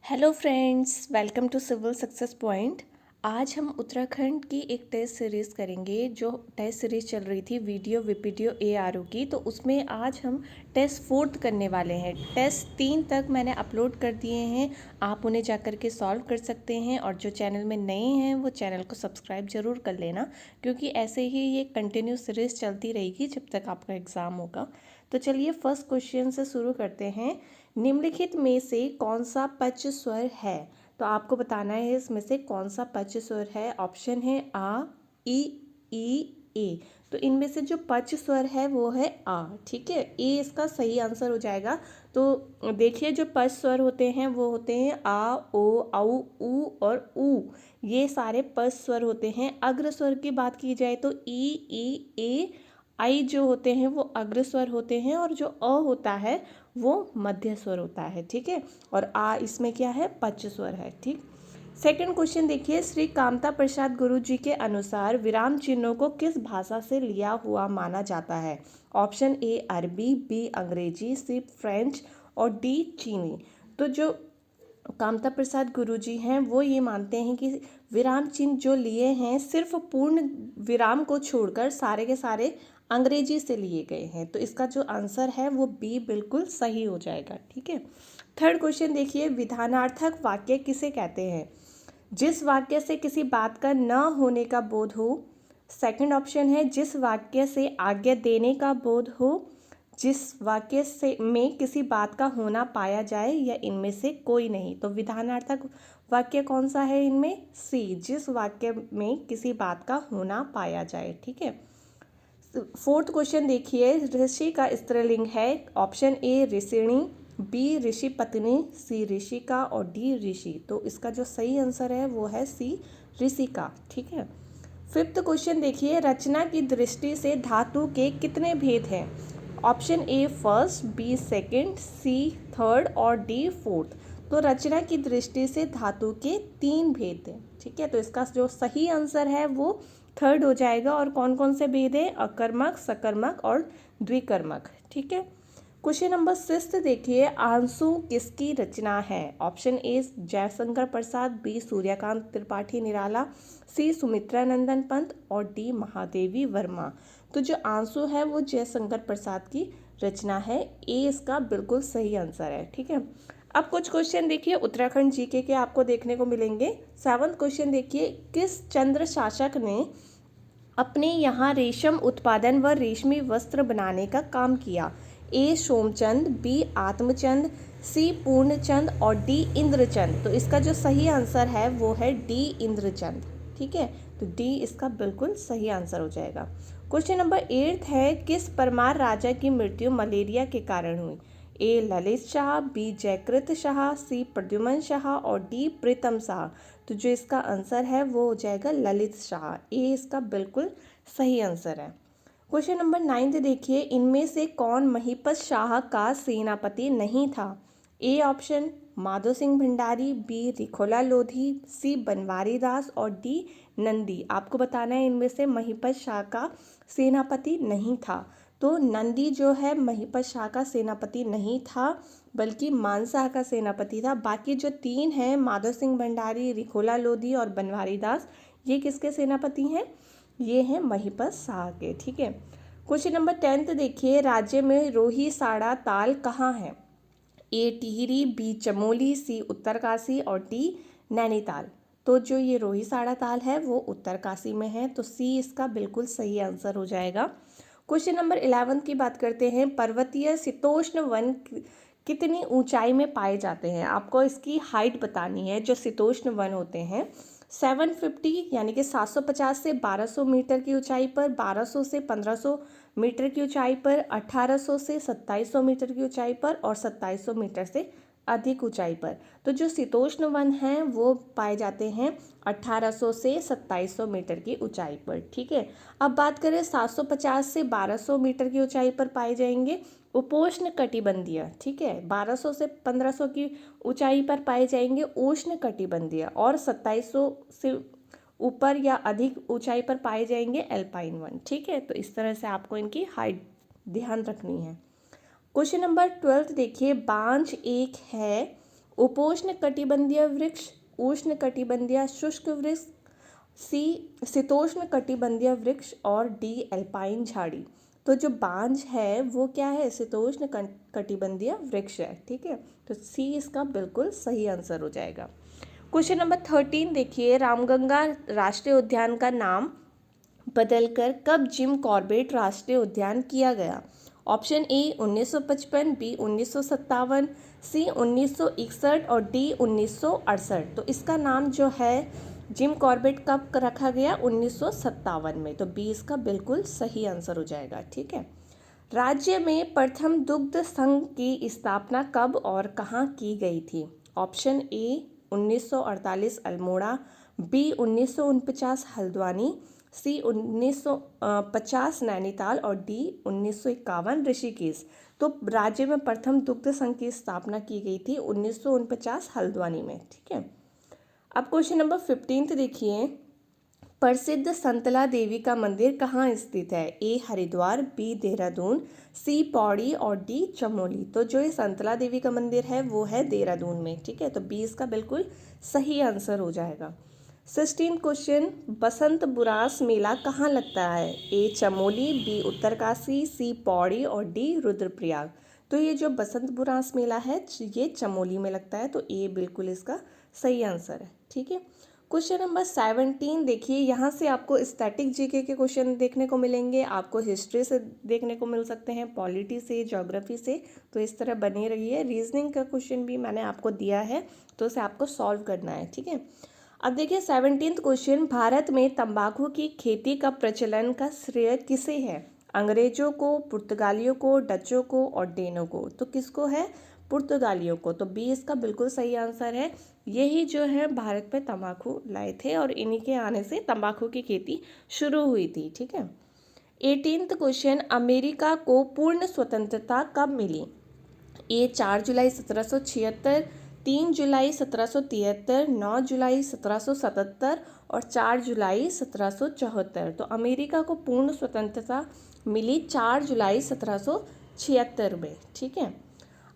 Hello friends, welcome to civil success point. आज हम उत्तराखंड की एक टेस्ट सीरीज़ करेंगे। जो टेस्ट सीरीज़ चल रही थी वीडियो वीपीडीओ एआरओ की, तो उसमें आज हम टेस्ट 4 करने वाले हैं। टेस्ट 3 तक मैंने अपलोड कर दिए हैं, आप उन्हें जाकर के सॉल्व कर सकते हैं। और जो चैनल में नए हैं वो चैनल को सब्सक्राइब ज़रूर कर लेना, क्योंकि ऐसे ही ये कंटिन्यू सीरीज़ चलती रहेगी जब तक आपका एग्ज़ाम होगा। तो चलिए फर्स्ट क्वेश्चन से शुरू करते हैं। निम्नलिखित में से कौन सा पच स्वर है? तो आपको बताना है इसमें से कौन सा पच स्वर है। ऑप्शन है आ, ई, ए। तो इनमें से जो पच स्वर है वो है आ, ठीक है। ए इसका सही आंसर हो जाएगा। तो देखिए, जो पच स्वर होते हैं वो होते हैं आ, ओ, औ, ऊ और ऊ। ये सारे पच स्वर होते हैं। अग्र स्वर की बात की जाए तो ई, ए, आई जो होते हैं वो अग्र स्वर होते हैं, और जो अ होता है वो मध्य स्वर होता है, ठीक है। और आ इसमें क्या है? पच स्वर है, ठीक। सेकंड क्वेश्चन देखिए, श्री कामता प्रसाद गुरु जी के अनुसार विराम चिन्हों को किस भाषा से लिया हुआ माना जाता है? ऑप्शन ए अरबी, बी अंग्रेजी, सी फ्रेंच और डी चीनी। तो जो कामता प्रसाद गुरुजी हैं वो ये मानते हैं कि विराम चिन्ह जो लिए हैं सिर्फ पूर्ण विराम को छोड़कर सारे के सारे अंग्रेजी से लिए गए हैं। तो इसका जो आंसर है वो बी बिल्कुल सही हो जाएगा, ठीक है। थर्ड क्वेश्चन देखिए, विधानार्थक वाक्य किसे कहते हैं? जिस वाक्य से किसी बात का न होने का बोध हो। सेकंड ऑप्शन है जिस वाक्य से आज्ञा देने का बोध हो। जिस वाक्य से में किसी बात का होना पाया जाए, या इनमें से कोई नहीं। तो विधानार्थक वाक्य कौन सा है इनमें? सी, जिस वाक्य में किसी बात का होना पाया जाए, ठीक है। फोर्थ क्वेश्चन देखिए, ऋषि का स्त्रीलिंग है। ऑप्शन ए ऋषिणी, बी ऋषि पत्नी, सी ऋषिका और डी ऋषि। तो इसका जो सही आंसर है वो है सी ऋषिका, ठीक है। फिफ्थ क्वेश्चन देखिए, रचना की दृष्टि से धातु के कितने भेद हैं? Option A first, B second, C third और डी फोर्थ। तो रचना की दृष्टि से धातु के 3 भेद हैं, ठीक है। तो इसका जो सही आंसर है वो थर्ड हो जाएगा। और कौन कौन से भेद हैं? अकर्मक, सकर्मक और द्विकर्मक, ठीक है। क्वेश्चन नंबर 6 देखिए, आंसू किसकी रचना है? Option A Jaishankar Prasad, B Suryakant Tripathi Nirala, C Sumitra Nandan Pant और डी महादेवी वर्मा। तो जो आंसू है वो जयशंकर प्रसाद की रचना है। ए इसका बिल्कुल सही आंसर है, ठीक है। अब कुछ क्वेश्चन देखिए उत्तराखंड जीके के आपको देखने को मिलेंगे। 7वां क्वेश्चन देखिए, किस चंद्र शासक ने अपने यहाँ रेशम उत्पादन व रेशमी वस्त्र बनाने का काम किया? ए सोमचंद, बी आत्मचंद, सी पूर्णचंद और डी इंद्रचंद। तो इसका जो सही आंसर है वो है डी इंद्रचंद, ठीक है। तो डी इसका बिल्कुल सही आंसर हो जाएगा। क्वेश्चन नंबर 8 है, किस परमार राजा की मृत्यु मलेरिया के कारण हुई? ए ललित शाह, बी जयकृत शाह, सी प्रद्युमन शाह और डी प्रीतम शाह। तो जो इसका आंसर है वो हो जाएगा ललित शाह। ए इसका बिल्कुल सही आंसर है। क्वेश्चन नंबर 9 देखिए, इनमें से कौन महिपत शाह का सेनापति नहीं था? A option Madho Singh Bhandari, B Rikhola Lodhi, C Banwari Das और डी नंदी। आपको बताना है इनमें से महिपत शाह का सेनापति नहीं था। तो नंदी जो है महिपत शाह का सेनापति नहीं था, बल्कि मानशाह का सेनापति था। बाकी जो 3 हैं, माधो सिंह भंडारी, रिखोला लोधी और बनवारी दास, ये किसके सेनापति हैं? ये हैं महिपत शाह के, ठीक है। क्वेश्चन नंबर 10 देखिए, राज्य में रोही साड़ा ताल कहाँ है? ए टिहरी, बी चमोली, सी उत्तरकाशी और डी नैनीताल। तो जो ये रोही साड़ा ताल है वो उत्तरकाशी में है। तो सी इसका बिल्कुल सही आंसर हो जाएगा। क्वेश्चन नंबर 11 की बात करते हैं, पर्वतीय शीतोष्ण वन कितनी ऊंचाई में पाए जाते हैं? आपको इसकी हाइट बतानी है। जो शीतोष्ण वन होते हैं 750 यानी कि 750 से 1200 मीटर की ऊंचाई पर, 1200 से 1500 मीटर की ऊंचाई पर, 1800 से 2700 मीटर की ऊंचाई पर और 2700 मीटर से अधिक ऊंचाई पर। तो जो शीतोष्ण वन हैं वो पाए जाते हैं 1800 से 2700 मीटर की ऊंचाई पर, ठीक है। अब बात करें 750 से 1200 मीटर की ऊंचाई पर पाए जाएंगे उपोष्ण कटिबंधीय, ठीक है। 1200 से 1500 की ऊंचाई पर पाए जाएंगे उष्ण कटिबंधीय, और 2700 से ऊपर या अधिक ऊंचाई पर पाए जाएंगे एल्पाइन वन, ठीक है। तो इस तरह से आपको इनकी हाइट ध्यान रखनी है। क्वेश्चन नंबर 12 देखिए, बांझ एक है उपोष्ण कटिबंधीय वृक्ष, उष्ण कटिबंधीय शुष्क वृक्ष, सी शीतोष्ण कटिबंधीय वृक्ष और डी एल्पाइन झाड़ी। तो जो बांज है वो क्या है, शीतोष्ण कटिबंधीय वृक्ष है। ठीक है, तो सी इसका बिल्कुल सही आंसर हो जाएगा। क्वेश्चन नंबर 13 देखिए, रामगंगा राष्ट्रीय उद्यान का नाम बदलकर कब जिम कॉर्बेट राष्ट्रीय उद्यान किया गया? ऑप्शन ए 1955, बी 1957, सी 1961 और डी 1968। तो इसका नाम जो है जिम कॉर्बेट कब रखा गया? 1957 में। तो बी इसका बिल्कुल सही आंसर हो जाएगा। ठीक है, राज्य में प्रथम दुग्ध संघ की स्थापना कब और कहाँ की गई थी? Option A 1948 Almora, B 1949 Haldwani, C 1950 Nainital और डी 1951 ऋषिकेश। तो राज्य में प्रथम दुग्ध संघ की स्थापना की गई थी 1949 हल्द्वानी में। ठीक है, अब क्वेश्चन नंबर 15 देखिए, प्रसिद्ध संतला देवी का मंदिर कहाँ स्थित है? ए हरिद्वार, बी देहरादून, सी पौड़ी और डी चमोली। तो जो ये संतला देवी का मंदिर है वो है देहरादून में। ठीक है, तो बी इसका बिल्कुल सही आंसर हो जाएगा। 16 क्वेश्चन, बसंत बुरास मेला कहाँ लगता है? ए चमोली, बी उत्तरकाशी, सी पौड़ी और डी रुद्रप्रयाग। तो ये जो बसंत बुरास मेला है ये चमोली में लगता है। तो ए बिल्कुल इसका सही आंसर है। ठीक है, क्वेश्चन नंबर 17 देखिए, यहाँ से आपको स्टैटिक जीके के क्वेश्चन देखने को मिलेंगे, आपको हिस्ट्री से देखने को मिल सकते हैं, पॉलिटी से, ज्योग्राफी से। तो इस तरह बने रहिए। रीजनिंग का क्वेश्चन भी मैंने आपको दिया है, तो उसे आपको सॉल्व करना है। ठीक है, अब देखिए 17th क्वेश्चन, भारत में तंबाकू की खेती का प्रचलन का श्रेय किसे है? अंग्रेजों को, पुर्तगालियों को, डचों को और डेनों को। तो किसको है? पुर्तगालियों को। तो बी इसका बिल्कुल सही आंसर है। यही जो है भारत में तंबाकू लाए थे और इन्हीं के आने से तंबाकू की खेती शुरू हुई थी। ठीक है, 18th क्वेश्चन, अमेरिका को पूर्ण स्वतंत्रता कब मिली? ए 4 जुलाई 1776, 3 जुलाई 1773, 9 जुलाई 1777 और 4 जुलाई 1774। तो अमेरिका को पूर्ण स्वतंत्रता मिली 4 जुलाई 1776 में। ठीक है,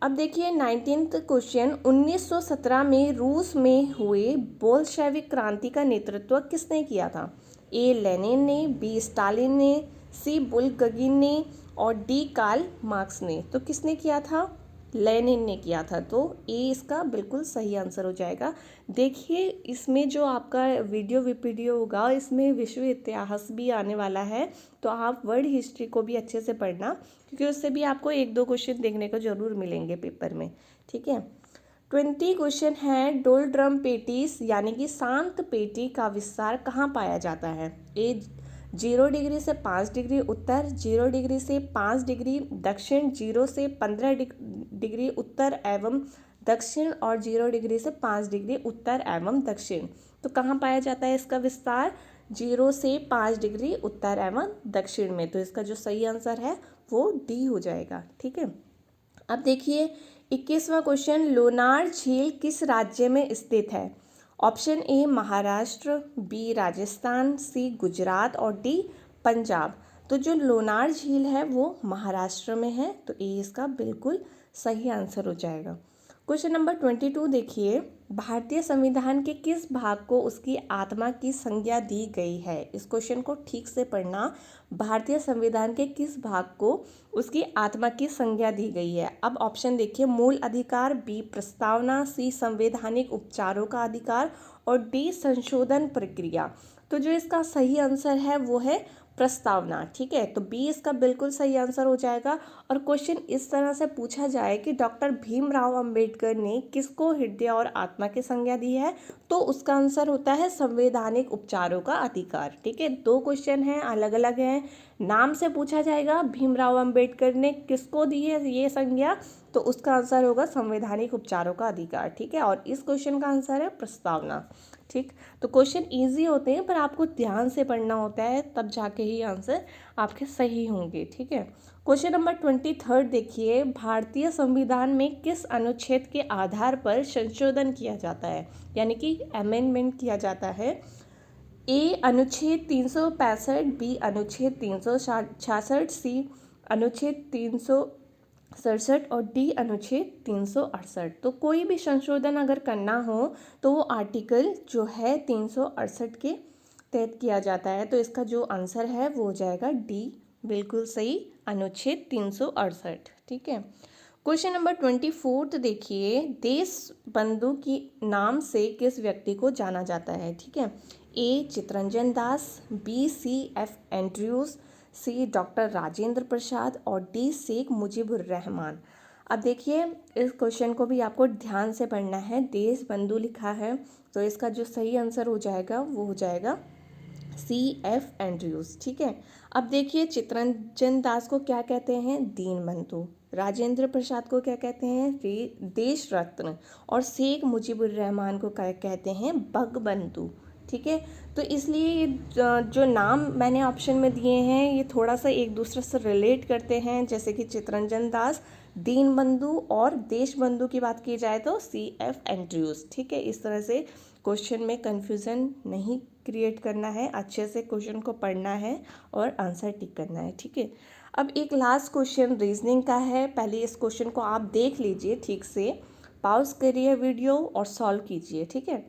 अब देखिए 19th क्वेश्चन, 1917 में रूस में हुए बोल्शेविक क्रांति का नेतृत्व किसने किया था? ए लेनिन ने, बी स्टालिन ने, सी बुल्गगिन ने और डी कार्ल मार्क्स ने। तो किसने किया था? लेनिन ने किया था। तो ए इसका बिल्कुल सही आंसर हो जाएगा। देखिए इसमें जो आपका वीडियो होगा इसमें विश्व इतिहास भी आने वाला है, तो आप वर्ल्ड हिस्ट्री को भी अच्छे से पढ़ना, क्योंकि उससे भी आपको 1-2 क्वेश्चन देखने को जरूर मिलेंगे पेपर में। ठीक है, 20 क्वेश्चन है, डोलड्रम पेटिस यानी कि शांत पेटी का विस्तार कहाँ पाया जाता है? ए 0 डिग्री से 5 डिग्री उत्तर, 0 डिग्री से 5 डिग्री दक्षिण, 0 से 15 डिग्री उत्तर एवं दक्षिण और 0 डिग्री से 5 डिग्री उत्तर एवं दक्षिण। तो कहाँ पाया जाता है इसका विस्तार? 0 से 5 डिग्री उत्तर एवं दक्षिण में। तो इसका जो सही आंसर है वो डी हो जाएगा। ठीक है, अब देखिए 21वां क्वेश्चन, लोनार झील किस राज्य में स्थित है? Option A Maharashtra, B Rajasthan, C Gujarat और डी पंजाब। तो जो लोनार झील है वो महाराष्ट्र में है। तो ए इसका बिल्कुल सही आंसर हो जाएगा। क्वेश्चन नंबर 22 देखिए, भारतीय संविधान के किस भाग को उसकी आत्मा की संज्ञा दी गई है? इस क्वेश्चन को ठीक से पढ़ना। भारतीय संविधान के किस भाग को उसकी आत्मा की संज्ञा दी गई है? अब ऑप्शन देखिए, मूल अधिकार, बी प्रस्तावना, सी संवैधानिक उपचारों का अधिकार और डी संशोधन प्रक्रिया। तो जो इसका सही आंसर है वो है प्रस्तावना। ठीक है, तो बी इसका बिल्कुल सही आंसर हो जाएगा। और क्वेश्चन इस तरह से पूछा जाए कि डॉक्टर भीमराव अंबेडकर ने किसको हृदय और आत्मा की संज्ञा दी है, तो उसका आंसर होता है संवैधानिक उपचारों का अधिकार। ठीक है, 2 क्वेश्चन हैं, अलग अलग हैं। नाम से पूछा जाएगा भीमराव अंबेडकर ने किसको दी है ये संज्ञा, तो उसका आंसर होगा संवैधानिक उपचारों का अधिकार। ठीक है, और इस क्वेश्चन का आंसर है प्रस्तावना। ठीक, तो क्वेश्चन इजी होते हैं पर आपको ध्यान से पढ़ना होता है, तब जाके ही आंसर आपके सही होंगे। ठीक है, क्वेश्चन नंबर 23 देखिए, भारतीय संविधान में किस अनुच्छेद के आधार पर संशोधन किया जाता है, यानी कि अमेंडमेंट किया जाता है? ए अनुच्छेद 365, बी अनुच्छेद 366, सी अनुच्छेद 67 और डी अनुच्छेद 368। तो कोई भी संशोधन अगर करना हो तो वो आर्टिकल जो है 368 के तहत किया जाता है। तो इसका जो आंसर है वो हो जाएगा डी, बिल्कुल सही, अनुच्छेद 368। ठीक है। क्वेश्चन नंबर 24 देखिए, देश बंधु की नाम से किस व्यक्ति को जाना जाता है। ठीक है। ए Chittaranjan Das, B C F Andrews, सी डॉक्टर राजेंद्र प्रसाद और डी शेख मुजीबुर रहमान। अब देखिए इस क्वेश्चन को भी आपको ध्यान से पढ़ना है। देश बंधु लिखा है तो इसका जो सही आंसर हो जाएगा वो हो जाएगा सी एफ एंड्रयूज। ठीक है। अब देखिए चित्तरंजन दास को क्या कहते हैं, दीन बंधु। राजेंद्र प्रसाद को क्या कहते हैं, देश रत्न। और शेख मुजीबुर रहमान को क्या कहते हैं, बंगबंधु। ठीक है। तो इसलिए ये जो नाम मैंने ऑप्शन में दिए हैं ये थोड़ा सा एक दूसरे से रिलेट करते हैं, जैसे कि चित्तरंजन दास, दीन बंधु और देश बंधु की बात की जाए तो सी एफ एंड्रयूज। ठीक है। इस तरह से क्वेश्चन में कंफ्यूजन नहीं क्रिएट करना है, अच्छे से क्वेश्चन को पढ़ना है और आंसर टिक करना है। ठीक है। अब एक लास्ट क्वेश्चन रीजनिंग का है। पहले इस क्वेश्चन को आप देख लीजिए ठीक से, पॉज करिए वीडियो और सॉल्व कीजिए। ठीक है।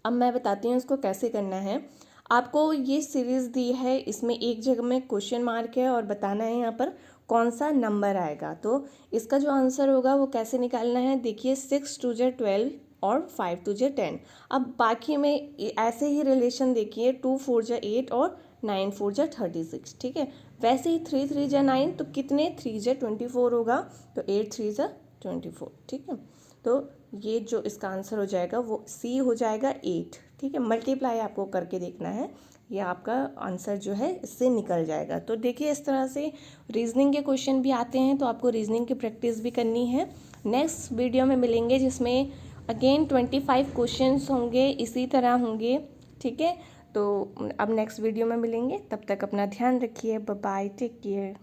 अब मैं बताती हूँ इसको कैसे करना है। आपको ये सीरीज़ दी है, इसमें एक जगह में क्वेश्चन मार्क है और बताना है यहाँ पर कौन सा नंबर आएगा। तो इसका जो आंसर होगा वो कैसे निकालना है, देखिए 6 2 12 और 5 2 10। अब बाकी में ऐसे ही रिलेशन देखिए, 2 4 8 और 9 4 36। ठीक है। वैसे ही 3 3 9, तो कितने 3 24 होगा, तो 8 3 24। ठीक है। तो ये जो इसका आंसर हो जाएगा वो सी हो जाएगा 8। ठीक है। मल्टीप्लाई आपको करके देखना है, ये आपका आंसर जो है इससे निकल जाएगा। तो देखिए इस तरह से रीजनिंग के क्वेश्चन भी आते हैं, तो आपको रीजनिंग की प्रैक्टिस भी करनी है। नेक्स्ट वीडियो में मिलेंगे जिसमें अगेन 25 क्वेश्चंस होंगे, इसी तरह होंगे। ठीक है। तो अब नेक्स्ट वीडियो में मिलेंगे, तब तक अपना ध्यान रखिए। Bye bye, take care.